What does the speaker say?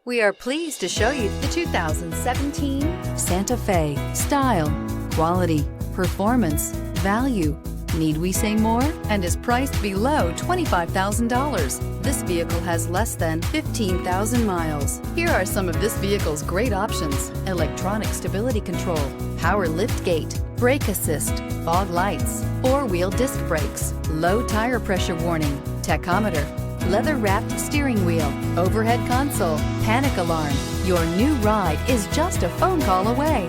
We are pleased to show you the 2017 Santa Fe. Style, quality, performance, value. Need we say more? And is priced below $25,000. This vehicle has less than 15,000 miles. Here are some of this vehicle's great options: electronic stability control, power lift gate, brake assist, fog lights, four-wheel disc brakes, low tire pressure warning, tachometer, leather-wrapped steering wheel, overhead console, panic alarm. Your new ride is just a phone call away.